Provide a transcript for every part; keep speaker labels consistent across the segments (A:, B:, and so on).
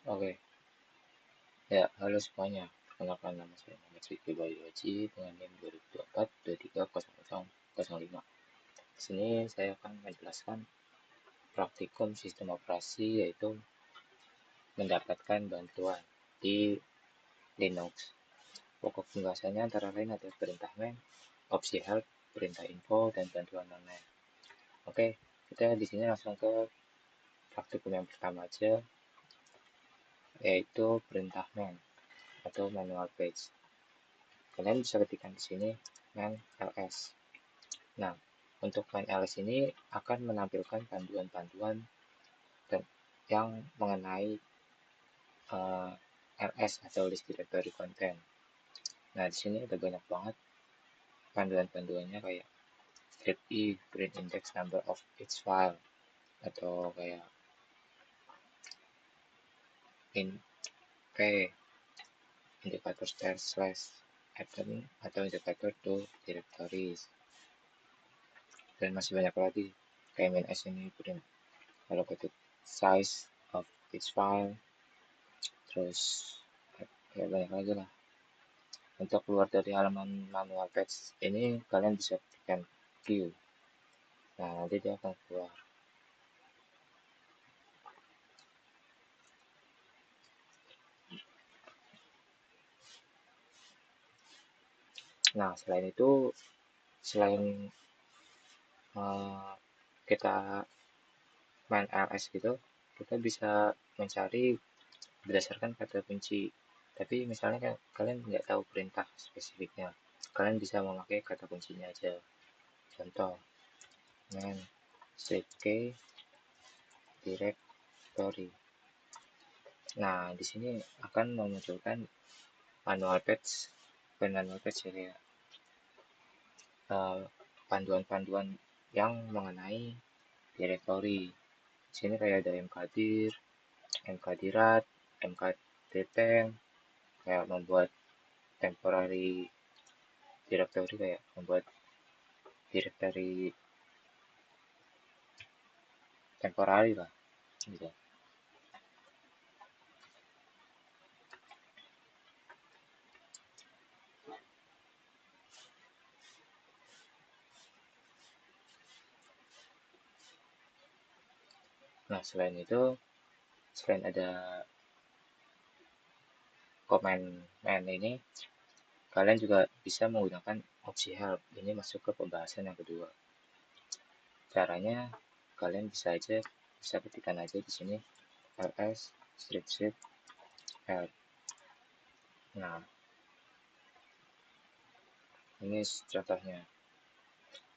A: Oke, ya halo semuanya. Perkenalkan nama saya Muhammad Rizky Bayu Haji dengan NIM 2024-230005. Di sini saya akan menjelaskan praktikum sistem operasi yaitu mendapatkan bantuan di Linux. Pokok pembahasannya antara lain adalah perintah main, opsi help, perintah info, dan bantuan online. Oke, kita di sini langsung ke praktikum yang pertama aja, yaitu perintah main atau manual page. Kalian bisa ketikkan di sini main ls. Nah, untuk main ls ini akan menampilkan panduan-panduan yang mengenai ls atau list directory content. Nah, di sini ada banyak banget panduan-panduannya kayak script E, print index number of each file, atau kayak in p, indikator slash item, atau indikator to directories, dan masih banyak lagi kayak main s ini print allocated size of each file, terus ya banyak lagi lah. Untuk keluar dari halaman manual page ini kalian bisa tekan Q. Nah, nanti dia akan keluar. Nah, selain itu, selain kita main ls gitu, kita bisa mencari berdasarkan kata kunci. Tapi misalnya kan kalian nggak tahu perintah spesifiknya, kalian bisa memakai kata kuncinya aja. Contoh, main ck directory. Nah, di sini akan memunculkan manual page, manual page ya, kayak panduan-panduan yang mengenai directory. Di sini kayak ada mkdir, mkdirat, mkdtemp, kayak membuat temporary directory, kayak membuat directory temporary lah gitu. Nah, selain itu, selain ada command main ini, kalian juga bisa menggunakan opsi help. Ini masuk ke pembahasan yang kedua. Caranya kalian bisa ketikkan aja di sini ls strip help. Nah, ini contohnya.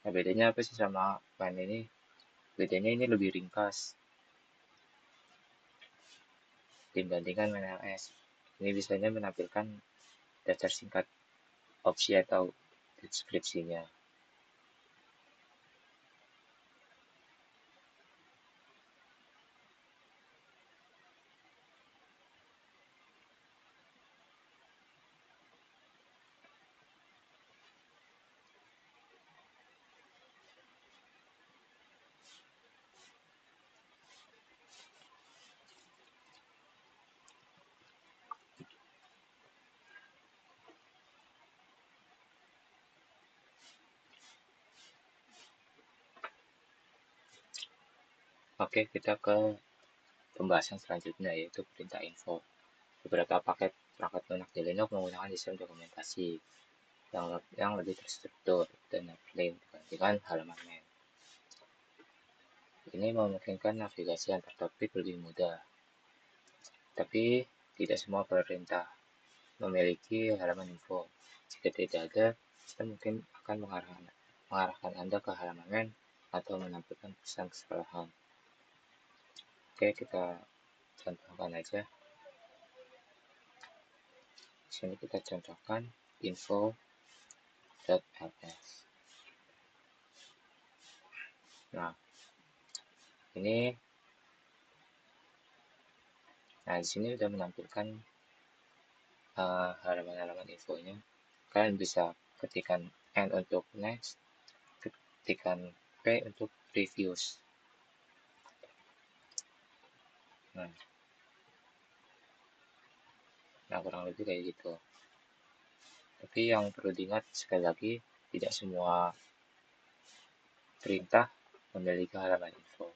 A: Nah, bedanya apa sih sama main ini? Bedanya ini lebih ringkas dibandingkan main ls. Ini biasanya menampilkan daftar singkat opsi atau deskripsinya. Oke, kita ke pembahasan selanjutnya, yaitu perintah info. Beberapa paket perangkat lunak di Linux menggunakan sistem dokumentasi yang lebih terstruktur dan clean dibandingkan halaman main. Ini memungkinkan navigasi antar topik lebih mudah. Tapi tidak semua perintah memiliki halaman info. Jika tidak ada, sistem mungkin akan mengarahkan Anda ke halaman main atau menampilkan pesan kesalahan. Oke, kita contohkan aja. Di sini kita contohkan info.ls. Nah, ini di sini sudah menampilkan halaman-halaman infonya. Kalian bisa ketikkan N untuk next, ketikkan P untuk previews. Nah, Nah, kurang lebih kayak gitu. Tapi yang perlu diingat sekali lagi, tidak semua perintah memiliki halaman info.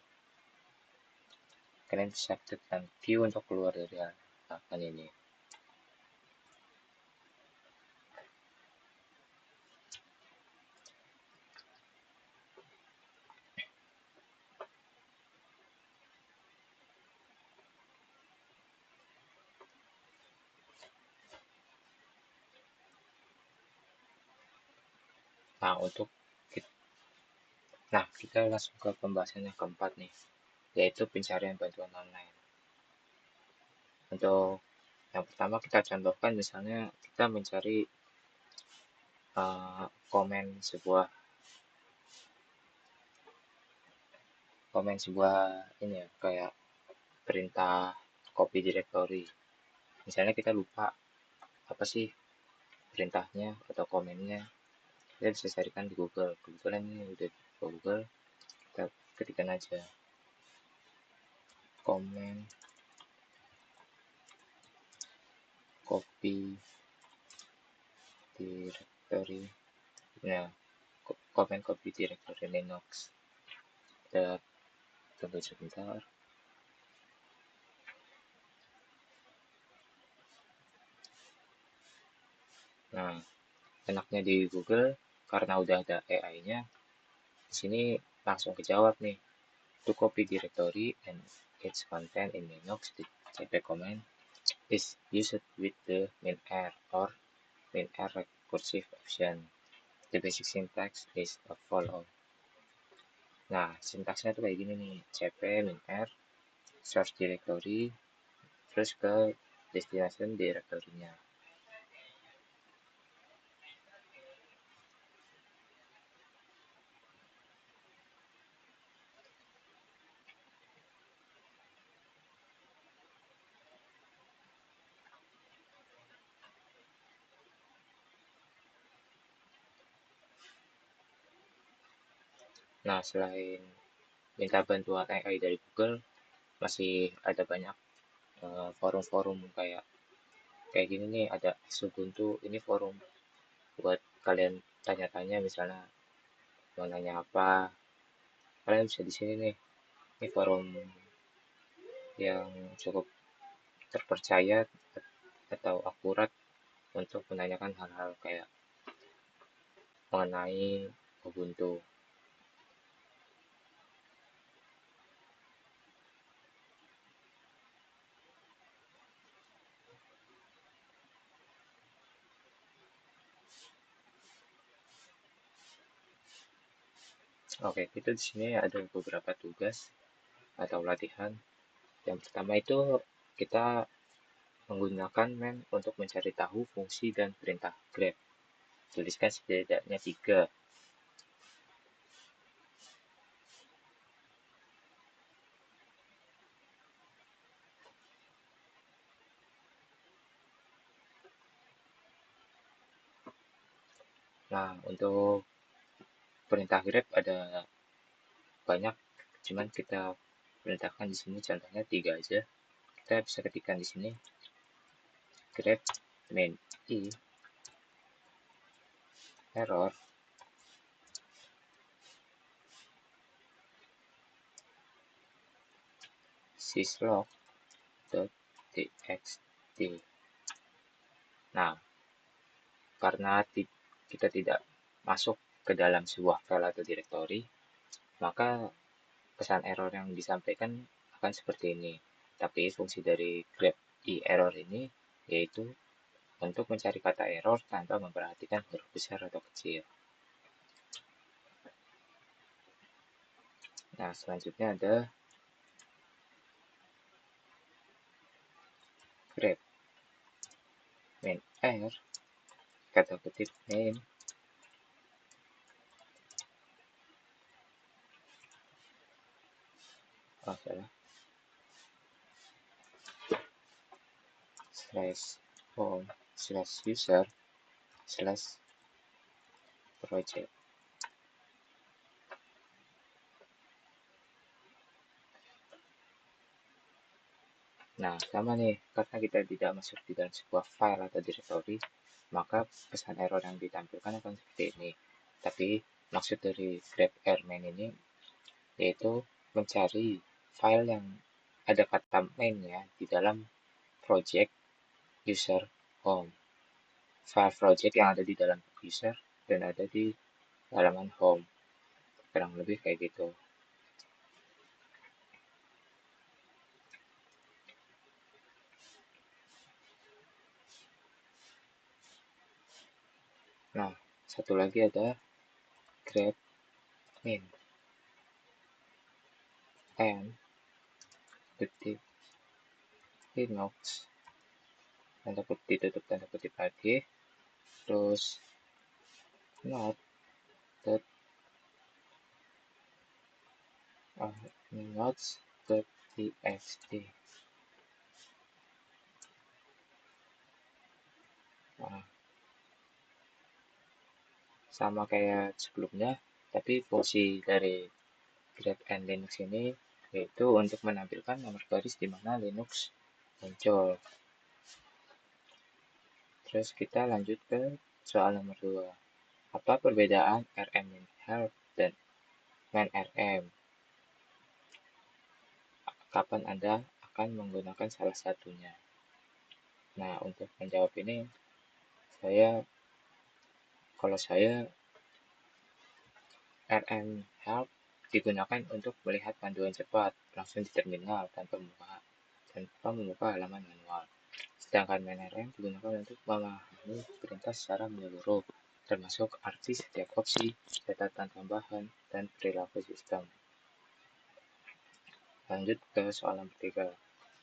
A: Kalian bisa tekan view untuk keluar dari halaman ini. Nah, kita langsung ke pembahasan yang keempat nih, yaitu pencarian bantuan online. Untuk yang pertama kita contohkan misalnya kita mencari komen sebuah ini ya, kayak perintah copy directory. Misalnya kita lupa apa sih perintahnya atau komennya, kita bisa carikan di Google. Kebetulan ini udah di Google, kita ketikkan aja komen copy directory. Nah, komen copy directory Linux. Kita tunggu sebentar. Nah, enaknya di Google karena udah ada AI-nya, di sini langsung kejawab nih. To copy directory and its content in Linux, the cp command is used with the min-r or min-r recursive option. The basic syntax is as follow. Nah, sintaksnya tuh kayak gini nih, cp min-r source directory terus ke destination directory-nya. Nah, selain minta bantuan AI dari Google, masih ada banyak forum-forum kayak gini nih, ada Ubuntu. Ini forum buat kalian tanya-tanya, misalnya mau nanya apa, kalian bisa di sini nih. Ini forum yang cukup terpercaya atau akurat untuk menanyakan hal-hal kayak mengenai Ubuntu. Oke, itu di sini ada beberapa tugas atau latihan. Yang pertama itu kita menggunakan men untuk mencari tahu fungsi dan perintah grep. Tuliskan setidaknya 3. Nah, untuk perintah grep ada banyak, cuman kita perintahkan di sini contohnya 3 aja. Kita bisa ketikkan di sini grep main i error syslog.txt. Nah, karena kita tidak masuk ke dalam sebuah file atau directory, maka pesan error yang disampaikan akan seperti ini. Tapi fungsi dari grep i error ini yaitu untuk mencari kata error tanpa memperhatikan huruf besar atau kecil. Nah, selanjutnya ada grep main r kata kutip main salah slash home slash user slash project. Nah, sama nih, karena kita tidak masuk di dalam sebuah file atau directory, maka pesan error yang ditampilkan akan seperti ini. Tapi maksud dari grep main ini yaitu mencari file yang ada kata main ya di dalam project user home. File project yang ada di dalam user dan ada di halaman home. Kurang lebih kayak gitu. Nah, satu lagi ada grep main and ketik Linux tanda kutip lagi terus not dot notes.txt. Nah, sama kayak sebelumnya, tapi fungsi dari grep and Linux ini yaitu untuk menampilkan nomor baris di mana Linux muncul. Terus kita lanjut ke soal nomor 2. Apa perbedaan rm help dan main rm? Kapan Anda akan menggunakan salah satunya? Nah, untuk menjawab ini, kalau saya rm help digunakan untuk melihat panduan cepat langsung di terminal tanpa membuka halaman manual. Sedangkan main.rm digunakan untuk memahami perintah secara menyeluruh, termasuk arti setiap opsi, catatan tambahan, dan perilaku sistem. Lanjut ke soal nomor 3.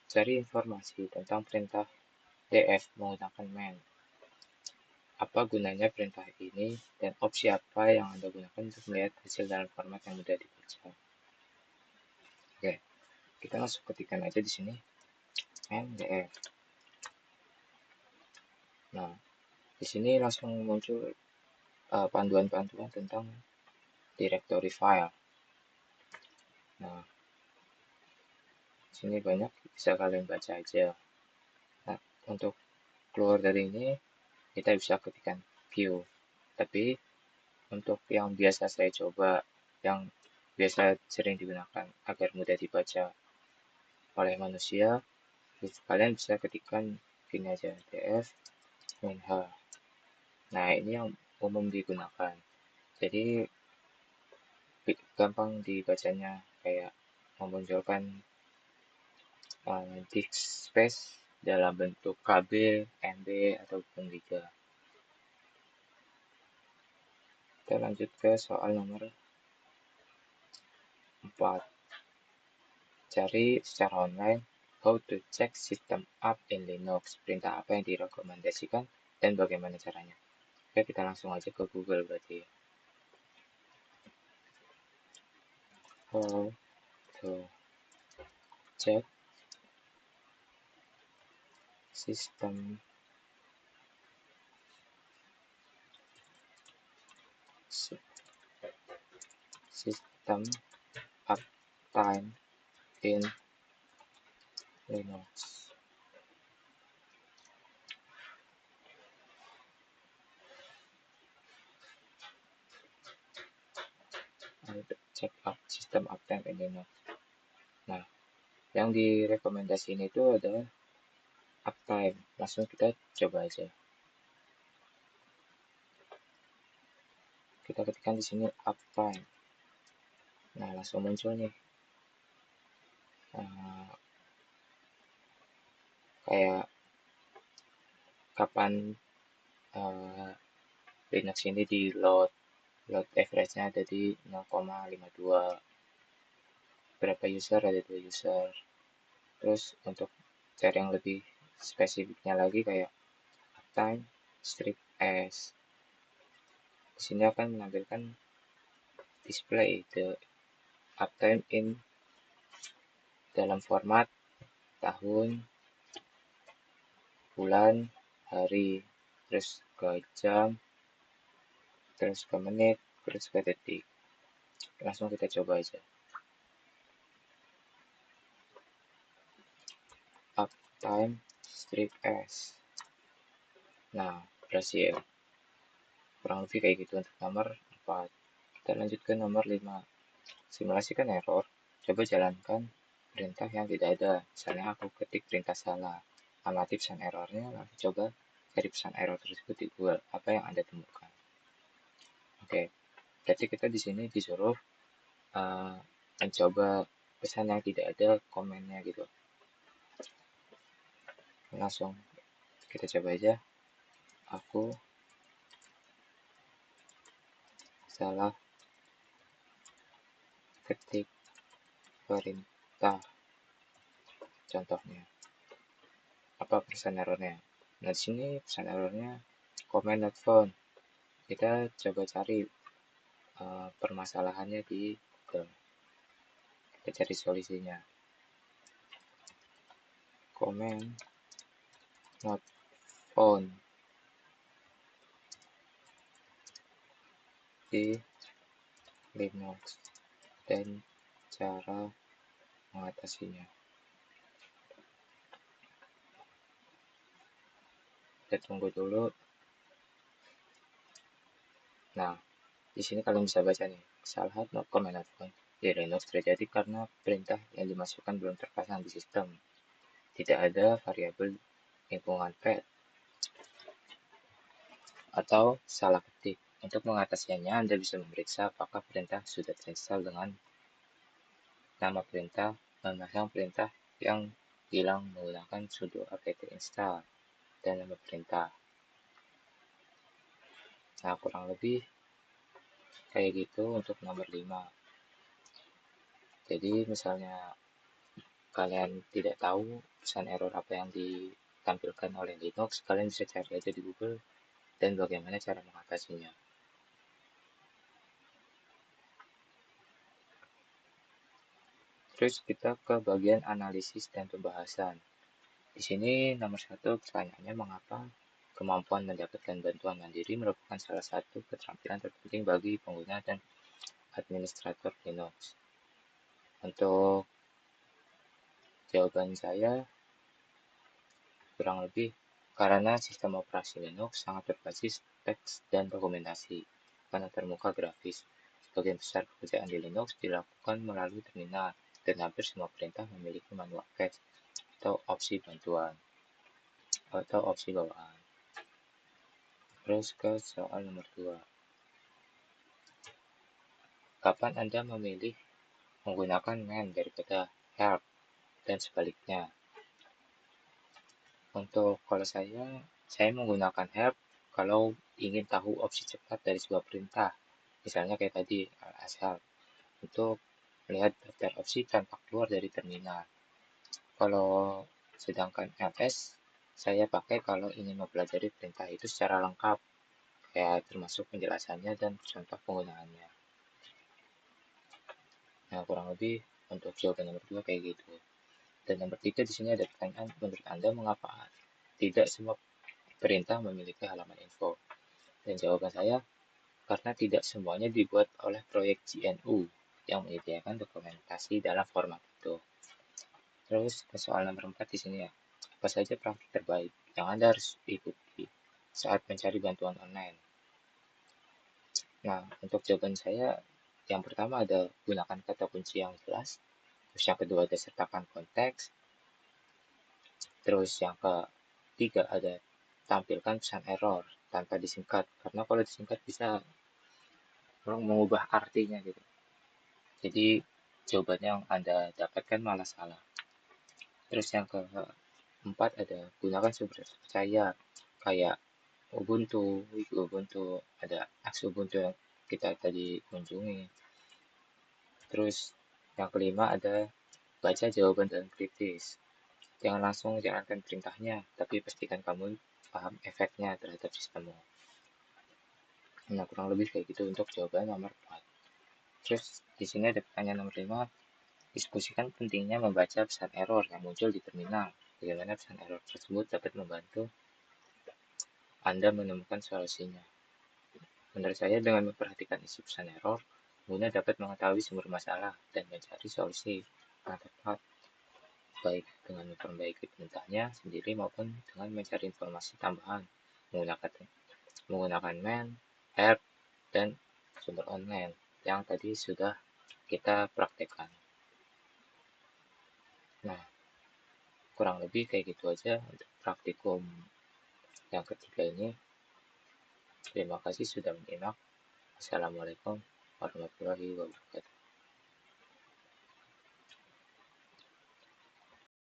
A: Cari informasi tentang perintah df menggunakan main. Apa gunanya perintah ini dan opsi apa yang Anda gunakan untuk melihat hasil dalam format yang mudah dibaca? Oke, kita langsung ketikkan aja di sini df. Nah, di sini langsung muncul panduan-panduan tentang directory file. Nah, sini banyak, bisa kalian baca aja. Nah, untuk keluar dari ini, kita bisa ketikkan view. Tapi, untuk yang biasa saya coba, yang biasa sering digunakan agar mudah dibaca oleh manusia, kalian bisa ketikkan gini aja, df -h. Nah, ini yang umum digunakan. Jadi, gampang dibacanya, kayak memunculkan disk space dalam bentuk KB, MB, ataupun giga. Kita lanjut ke soal nomor 4. Cari secara online how to check system up in Linux. Perintah apa yang direkomendasikan dan bagaimana caranya. Oke, kita langsung aja ke Google berarti. How to check system uptime in Linux. Check up system uptime in Linux. Nah, yang direkomendasiin itu adalah uptime. Langsung kita coba aja. Kita ketikkan di sini uptime. Nah, langsung muncul nih. Kayak kapan Linux ini di load average-nya ada di 0,52. Berapa user? Ada 2 user. Terus untuk cari yang lebih spesifiknya lagi kayak uptime strip s. Di sini akan menampilkan display the uptime in dalam format tahun, bulan, hari, terus ke jam, terus ke menit, terus ke detik. Langsung kita coba aja. uptime strip S. Nah, berhasil. Kurang lebih kayak gitu untuk nomor 4. Kita lanjut ke nomor 5. Simulasikan error. Coba jalankan perintah yang tidak ada. Misalnya aku ketik perintah salah. Amati pesan errornya, lalu coba cari pesan error tersebut di Google. Apa yang Anda temukan? Oke, berarti kita di sini disuruh mencoba pesan yang tidak ada komennya gitu. Langsung kita coba aja. Aku salah ketik perintah, contohnya. Apa pesan errornya? Nah, di sini pesan errornya comment not found. Kita coba cari permasalahannya di Google. Kita cari solusinya. Comment not found di Linux dan cara mengatasinya. Kita tunggu dulu. Nah, di sini kalian bisa baca nih, kesalahan not comment not found di Linux terjadi karena perintah yang dimasukkan belum terpasang di sistem. Tidak ada variabel lingkungan path atau salah ketik. Untuk mengatasinya, Anda bisa memeriksa apakah perintah sudah terinstall dengan nama perintah, memasang perintah yang hilang menggunakan sudo apt install dan nama perintah. Nah, kurang lebih kayak gitu untuk nomor 5. Jadi, misalnya kalian tidak tahu pesan error apa yang ditampilkan oleh Linux, kalian bisa cari aja di Google dan bagaimana cara mengatasinya. Terus kita ke bagian analisis dan pembahasan. Di sini nomor 1 pertanyaannya, mengapa kemampuan mendapatkan bantuan mandiri merupakan salah satu keterampilan terpenting bagi pengguna dan administrator Linux. Untuk jawaban saya, kurang lebih karena sistem operasi Linux sangat berbasis teks dan dokumentasi, bukan termuka grafis. Sebagian besar pekerjaan di Linux dilakukan melalui terminal, dan hampir semua perintah memiliki manual text atau opsi bantuan atau opsi bawaan. Terus ke soal nomor 2. Kapan Anda memilih menggunakan man daripada help dan sebaliknya? Untuk kalau saya menggunakan help kalau ingin tahu opsi cepat dari sebuah perintah. Misalnya kayak tadi, ls help, untuk melihat daftar opsi tanpa keluar dari terminal. Kalau sedangkan ls, saya pakai kalau ingin mempelajari perintah itu secara lengkap, kayak termasuk penjelasannya dan contoh penggunaannya. Nah, kurang lebih untuk jawaban nomor 2 kayak gitu. Dan nomor 3 di sini ada pertanyaan, menurut Anda mengapa tidak semua perintah memiliki halaman info? Dan jawaban saya, karena tidak semuanya dibuat oleh proyek GNU yang menyediakan dokumentasi dalam format itu. Terus ke soal nomor 4 di sini ya. Apa saja praktik terbaik yang Anda harus ikuti saat mencari bantuan online? Nah, untuk jawaban saya, yang pertama ada gunakan kata kunci yang jelas. Terus yang kedua ada sertakan konteks. Terus yang ketiga ada tampilkan pesan error tanpa disingkat. Karena kalau disingkat bisa mengubah artinya gitu. Jadi jawabannya yang Anda dapatkan malah salah. Terus yang keempat ada gunakan sumber percaya kayak Ubuntu, Wiki Ubuntu, ada Axe Ubuntu yang kita tadi kunjungi. Terus yang kelima ada baca jawaban dan kritis. Jangan langsung jalankan perintahnya, tapi pastikan kamu paham efeknya terhadap sistemmu. Nah, kurang lebih kayak gitu untuk jawaban nomor 4. Terus di sini ada pertanyaan nomor 5. Diskusikan pentingnya membaca pesan error yang muncul di terminal. Bagaimana pesan error tersebut dapat membantu Anda menemukan solusinya. Menurut saya, dengan memperhatikan isi pesan error, pengguna dapat mengetahui sumber masalah dan mencari solusi yang tepat. baik dengan memperbaiki perintahnya sendiri maupun dengan mencari informasi tambahan menggunakan main, help, dan sumber online yang tadi sudah kita praktekkan. Nah, kurang lebih kayak gitu aja untuk praktikum yang ketiga ini. Terima kasih sudah menyimak. Assalamualaikum warahmatullahi wabarakatuh.